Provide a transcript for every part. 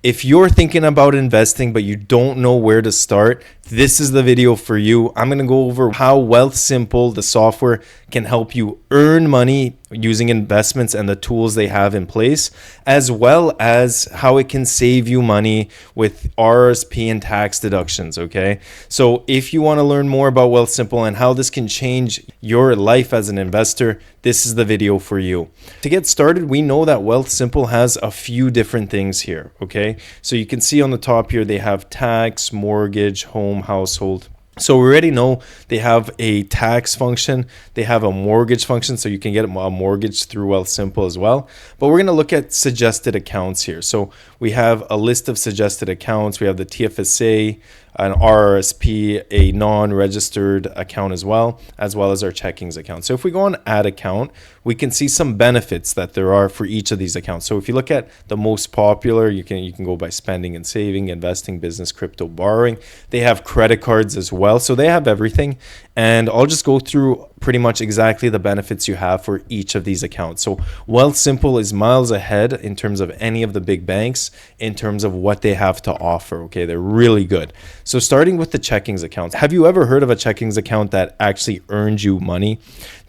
If you're thinking about investing but you don't know where to start, this is the video for you. I'm going to go over how Wealthsimple, the software, can help you earn money using investments and the tools they have in place, as well as how it can save you money with RRSP and tax deductions, okay? So if you want to learn more about Wealthsimple and how this can change your life as an investor, this is the video for you. To get started, we know that Wealthsimple has a few different things here, okay? So you can see on the top here, they have tax, mortgage, home, household. So we already know they have a tax function, they have a mortgage function, so you can get a mortgage through Wealthsimple as well. But we're going to look at suggested accounts here. So we have a list of suggested accounts. We have the TFSA, an RRSP, a non-registered account as well as our checkings account. So if we go on add account, we can see some benefits that there are for each of these accounts. So if you look at the most popular, you can go by spending and saving, investing, business, crypto, borrowing. They have credit cards as well. So they have everything. And I'll just go through pretty much exactly the benefits you have for each of these accounts. So Wealthsimple is miles ahead in terms of any of the big banks in terms of what they have to offer. Okay, they're really good. So starting with the checkings accounts, have you ever heard of a checkings account that actually earned you money?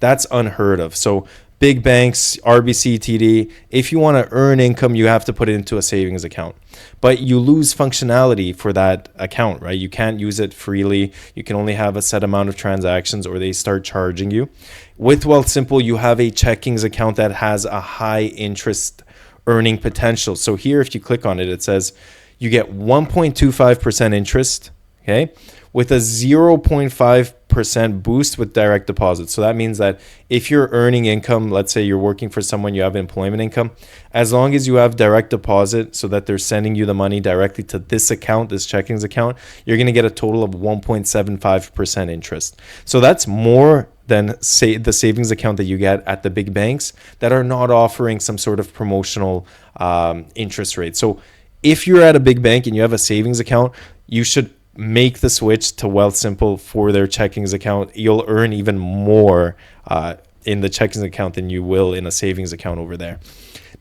That's unheard of. So big banks, RBC, TD, if you want to earn income, you have to put it into a savings account. But you lose functionality for that account, right? You can't use it freely. You can only have a set amount of transactions or they start charging you. With Wealthsimple, you have a checkings account that has a high interest earning potential. So here, if you click on it, it says you get 1.25% interest, okay, with a 0.5% boost with direct deposit. So that means that if you're earning income, let's say you're working for someone, you have employment income, as long as you have direct deposit so that they're sending you the money directly to this account, this checkings account, you're going to get a total of 1.75% interest. So that's more than say the savings account that you get at the big banks that are not offering some sort of promotional interest rate. So if you're at a big bank and you have a savings account, you should make the switch to Wealthsimple for their checkings account. You'll earn even more in the checkings account than you will in a savings account over there.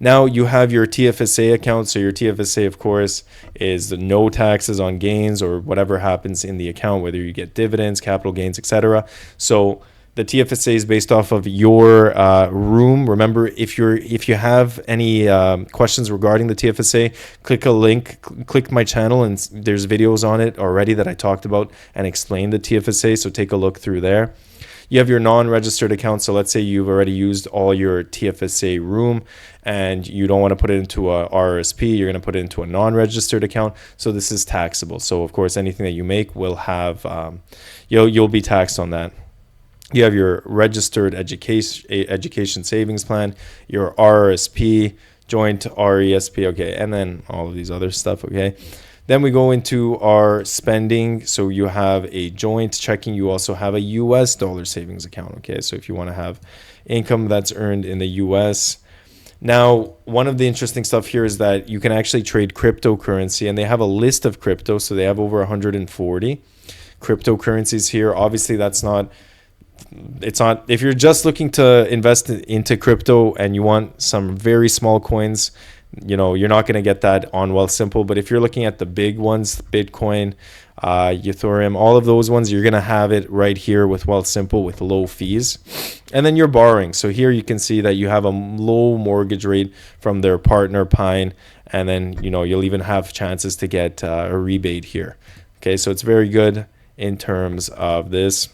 Now you have your TFSA account. So your TFSA, of course, is the no taxes on gains or whatever happens in the account, whether you get dividends, capital gains, etc. So the TFSA is based off of your room. Remember, if you have any questions regarding the TFSA, click a link, click my channel, and there's videos on it already that I talked about and explained the TFSA. So take a look through there. You have your non-registered account. So let's say you've already used all your TFSA room and you don't want to put it into a RRSP. You're going to put it into a non-registered account. So this is taxable. So of course, anything that you make will have, you'll be taxed on that. You have your registered education savings plan, your RRSP, joint RESP, okay, and then all of these other stuff, okay. Then we go into our spending. So you have a joint checking. You also have a US dollar savings account, okay. So if you want to have income that's earned in the US. Now, one of the interesting stuff here is that you can actually trade cryptocurrency, and they have a list of crypto. So they have over 140 cryptocurrencies here. Obviously, it's not, if you're just looking to invest into crypto and you want some very small coins, you're not going to get that on Wealthsimple. But if you're looking at the big ones, Bitcoin, Ethereum, all of those ones, you're going to have it right here with Wealthsimple with low fees. And then you're borrowing. So here you can see that you have a low mortgage rate from their partner Pine. And then, you'll even have chances to get a rebate here. Okay, so it's very good in terms of this.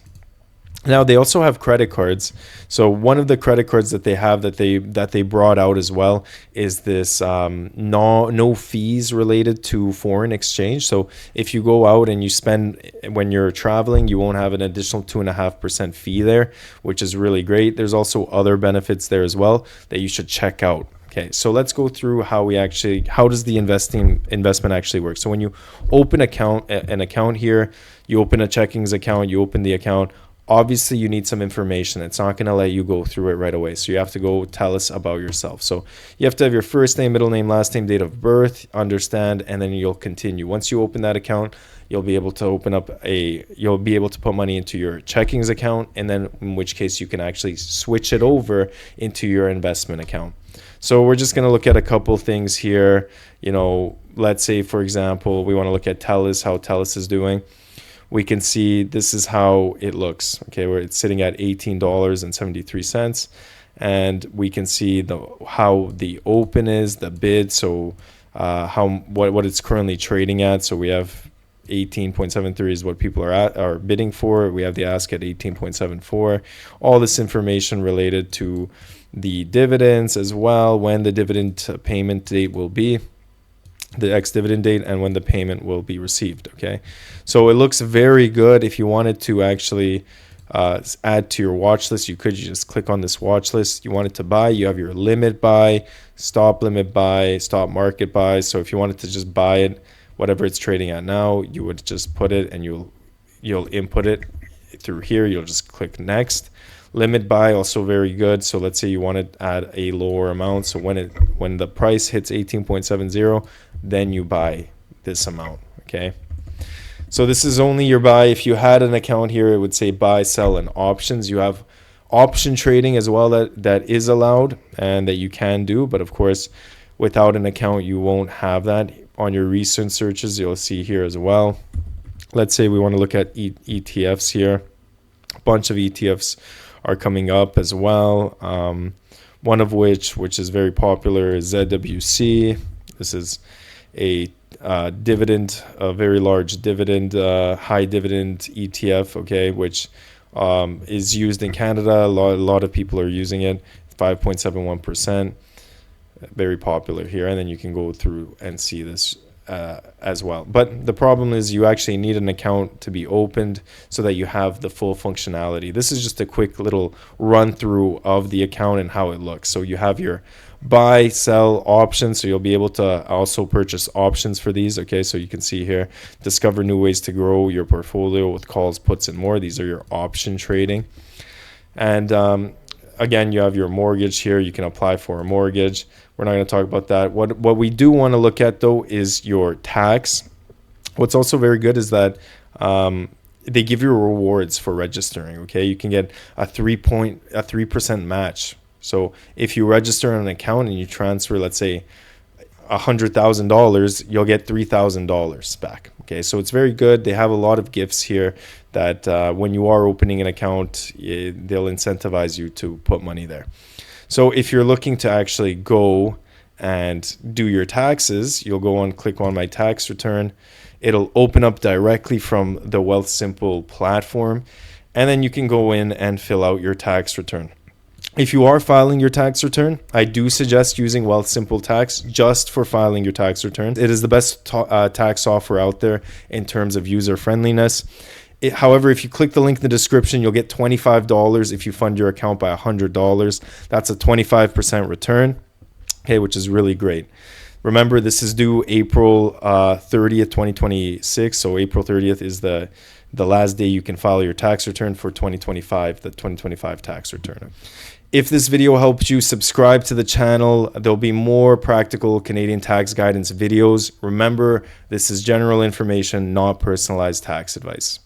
Now they also have credit cards. So one of the credit cards that they have that they brought out as well is this no fees related to foreign exchange. So if you go out and you spend when you're traveling, you won't have an additional 2.5% fee there, which is really great. There's also other benefits there as well that you should check out. Okay, so let's go through how does the investment actually work. So when you open an account here, you open a checkings account, you open the account. Obviously, you need some information. It's not going to let you go through it right away. So you have to go tell us about yourself. So you have to have your first name, middle name, last name, date of birth, understand, and then you'll continue. Once you open that account, you'll be able to put money into your checkings account, and then in which case you can actually switch it over into your investment account. So we're just going to look at a couple things here. let's say, for example, we want to look at TELUS, how TELUS is doing. We can see this is how it looks, okay, where it's sitting at $18.73. And we can see how the open is, the bid, so what it's currently trading at. So we have 18.73 is what people are bidding for. We have the ask at 18.74. All this information related to the dividends as well, when the dividend payment date will be, the ex-dividend date, and when the payment will be received. Okay, so it looks very good. If you wanted to actually add to your watch list, you could just click on this watch list. You wanted to buy, you have your limit buy, stop limit buy, stop market buy. So if you wanted to just buy it, whatever it's trading at now, you would just put it and you'll input it through here. You'll just click next. Limit buy, also very good. So let's say you want to add a lower amount. So when the price hits 18.70, then you buy this amount. Okay. So this is only your buy. If you had an account here, it would say buy, sell, and options. You have option trading as well that is allowed and that you can do. But of course, without an account, you won't have that. On your recent searches, you'll see here as well. Let's say we want to look at ETFs here. A bunch of ETFs are coming up as well. One of which is very popular, is ZWC. This is a dividend, a very large dividend, high dividend ETF, okay, which is used in Canada. A lot of people are using it. 5.71%, very popular here. And then you can go through and see this as well. But the problem is you actually need an account to be opened so that you have the full functionality. This is just a quick little run through of the account and how it looks. So you have your buy, sell, options. So you'll be able to also purchase options for these. Okay, so you can see here, discover new ways to grow your portfolio with calls, puts, and more. These are your option trading. And again, you have your mortgage here. You can apply for a mortgage. We're not going to talk about that. What we do want to look at, though, is your tax. What's also very good is that they give you rewards for registering. Okay, you can get a 3% match. So if you register an account and you transfer, let's say, $100,000, you'll get $3,000 back. Okay, so it's very good. They have a lot of gifts here that when you are opening an account, they'll incentivize you to put money there. So if you're looking to actually go and do your taxes, you'll go on, click on my tax return. It'll open up directly from the Wealthsimple platform, and then you can go in and fill out your tax return. If you are filing your tax return, I do suggest using Wealthsimple Tax just for filing your tax return. It is the best tax software out there in terms of user friendliness. However, if you click the link in the description, you'll get $25 if you fund your account by $100. That's a 25% return, okay, which is really great. Remember, this is due April 30th, 2026. So April 30th is the last day you can file your tax return for 2025, the 2025 tax return. If this video helped you, subscribe to the channel. There'll be more practical Canadian tax guidance videos. Remember, this is general information, not personalized tax advice.